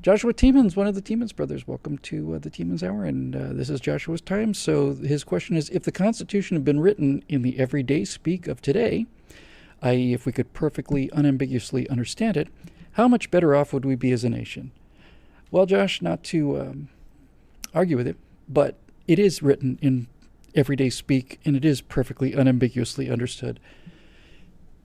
Joshua Tiemans, one of the Tiemans brothers. Welcome to the Tiemans Hour, and this is Joshua's time. So his question is, if the Constitution had been written in the everyday speak of today, i.e. if we could perfectly, unambiguously understand it, how much better off would we be as a nation? Well, Josh, not to argue with it, but it is written in everyday speak, and it is perfectly, unambiguously understood.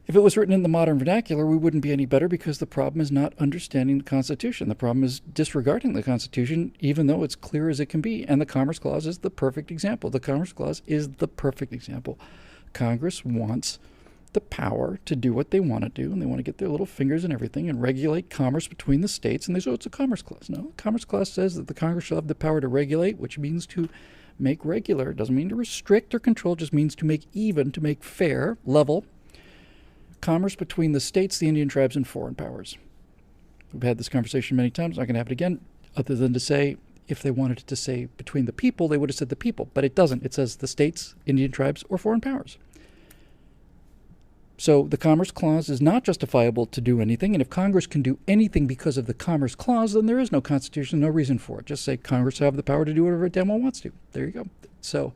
If it was written in the modern vernacular, we wouldn't be any better, because the problem is not understanding the Constitution. The problem is disregarding the Constitution, even though it's clear as it can be. And the Commerce Clause is the perfect example. The Commerce Clause is the perfect example. Congress wants the power to do what they want to do, and they want to get their little fingers in everything and regulate commerce between the states. And they say, oh, it's a Commerce Clause. No, the Commerce Clause says that the Congress shall have the power to regulate, which means to make regular. It doesn't mean to restrict or control. It just means to make even, to make fair, level commerce between the states, the Indian tribes, and foreign powers. We've had this conversation many times. I'm not going to have it again, other than to say, if they wanted it to say between the people, they would have said the people. But it doesn't. It says the states, Indian tribes, or foreign powers. So the Commerce Clause is not justifiable to do anything. And if Congress can do anything because of the Commerce Clause, then there is no Constitution, no reason for it. Just say Congress have the power to do whatever it damn well wants to. There you go. So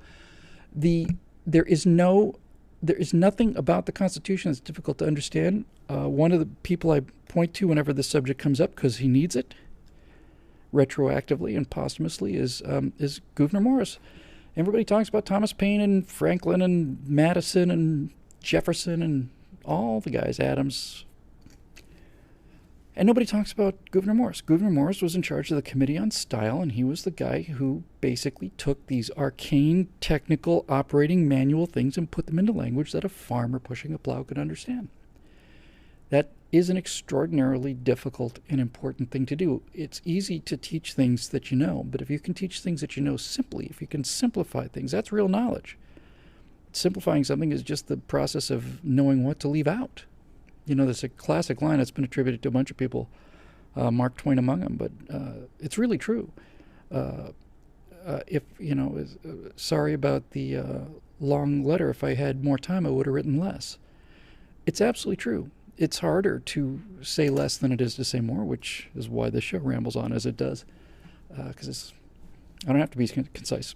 there is nothing about the Constitution that's difficult to understand. One of the people I point to whenever this subject comes up, because he needs it, retroactively and posthumously, is Gouverneur Morris. Everybody talks about Thomas Paine and Franklin and Madison and Jefferson and all the guys, Adams. And nobody talks about Gouverneur Morris. Gouverneur Morris was in charge of the Committee on Style, and he was the guy who basically took these arcane, technical, operating manual things and put them into language that a farmer pushing a plow could understand. That is an extraordinarily difficult and important thing to do. It's easy to teach things that you know, but if you can teach things that you know simply, if you can simplify things, that's real knowledge. Simplifying something is just the process of knowing what to leave out. You know, there's a classic line that's been attributed to a bunch of people, Mark Twain among them, but it's really true. Sorry about the long letter. If I had more time, I would have written less. It's absolutely true. It's harder to say less than it is to say more, which is why the show rambles on as it does, because I don't have to be concise.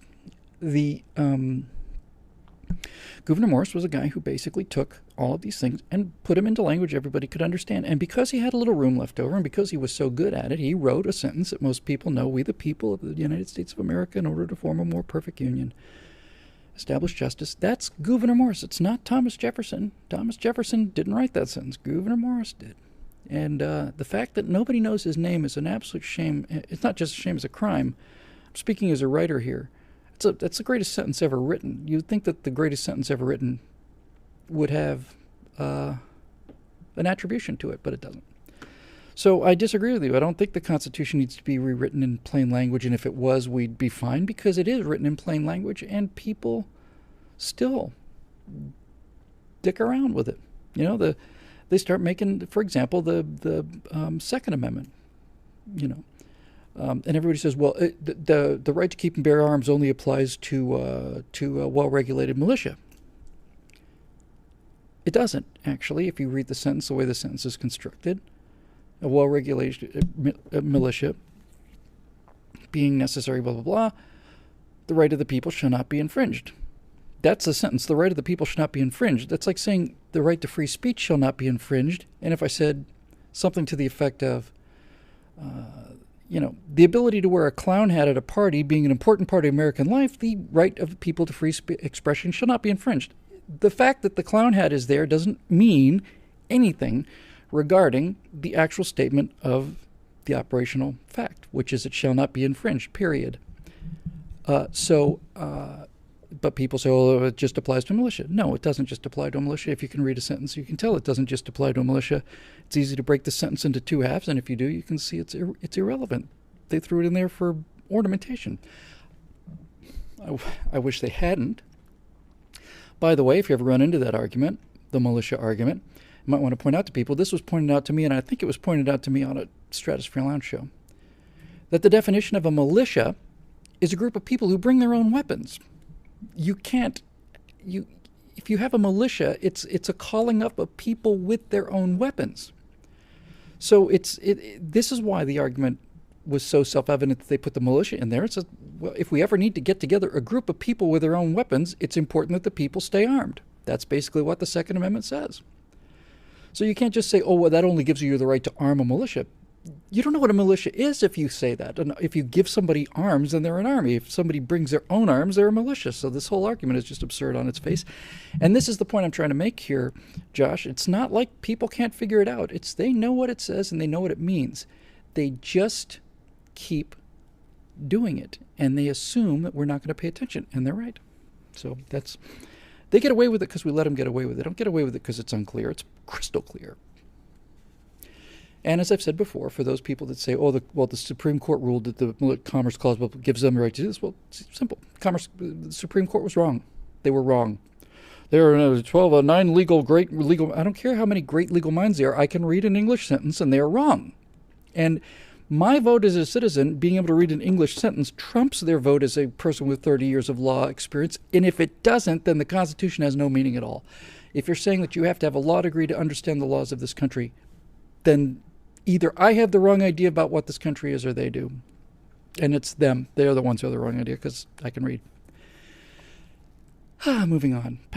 Gouverneur Morris was a guy who basically took all of these things and put them into language everybody could understand. And because he had a little room left over, and because he was so good at it, he wrote a sentence that most people know: we, the people of the United States of America, in order to form a more perfect union, establish justice. That's Gouverneur Morris. It's not Thomas Jefferson. Thomas Jefferson didn't write that sentence. Gouverneur Morris did. And the fact that nobody knows his name is an absolute shame. It's not just a shame, it's a crime. I'm speaking as a writer here. That's the greatest sentence ever written. You'd think that the greatest sentence ever written would have an attribution to it, but it doesn't. So I disagree with you. I don't think the Constitution needs to be rewritten in plain language, and if it was, we'd be fine, because it is written in plain language, and people still dick around with it. You know, they start making, for example, the Second Amendment, you know. And everybody says, well, the right to keep and bear arms only applies to a well-regulated militia. It doesn't, actually, if you read the sentence the way the sentence is constructed. A well-regulated militia being necessary, blah, blah, blah, the right of the people shall not be infringed. That's the sentence. The right of the people shall not be infringed. That's like saying the right to free speech shall not be infringed. And if I said something to the effect of, the ability to wear a clown hat at a party being an important part of American life, the right of people to free expression shall not be infringed. The fact that the clown hat is there doesn't mean anything regarding the actual statement of the operational fact, which is it shall not be infringed, period. But people say, oh, it just applies to a militia. No, it doesn't just apply to a militia. If you can read a sentence, you can tell it doesn't just apply to a militia. It's easy to break the sentence into two halves, and if you do, you can see it's irrelevant. They threw it in there for ornamentation. I wish they hadn't. By the way, if you ever run into that argument, the militia argument, you might want to point out to people, this was pointed out to me, and I think it was pointed out to me on a Stratosphere Lounge show, that the definition of a militia is a group of people who bring their own weapons. You can't, if you have a militia, it's a calling up of people with their own weapons. So this is why the argument was so self-evident that they put the militia in there. It says, well, if we ever need to get together a group of people with their own weapons, it's important that the people stay armed. That's basically what the Second Amendment says. So you can't just say, oh, well, that only gives you the right to arm a militia. You don't know what a militia is if you say that. And if you give somebody arms, then they're an army. If somebody brings their own arms, they're a militia. So this whole argument is just absurd on its face. And this is the point I'm trying to make here, Josh. It's not like people can't figure it out. It's they know what it says and they know what it means. They just keep doing it. And they assume that we're not going to pay attention. And they're right. So they get away with it because we let them get away with it. They don't get away with it because it's unclear. It's crystal clear. And as I've said before, for those people that say, oh, the Supreme Court ruled that the Commerce Clause gives them the right to do this, well, it's simple. The Supreme Court was wrong. They were wrong. There are 9 great legal, I don't care how many great legal minds there are, I can read an English sentence and they are wrong. And my vote as a citizen, being able to read an English sentence, trumps their vote as a person with 30 years of law experience. And if it doesn't, then the Constitution has no meaning at all. If you're saying that you have to have a law degree to understand the laws of this country, then either I have the wrong idea about what this country is or they do. And it's them. They're the ones who have the wrong idea because I can read. Moving on.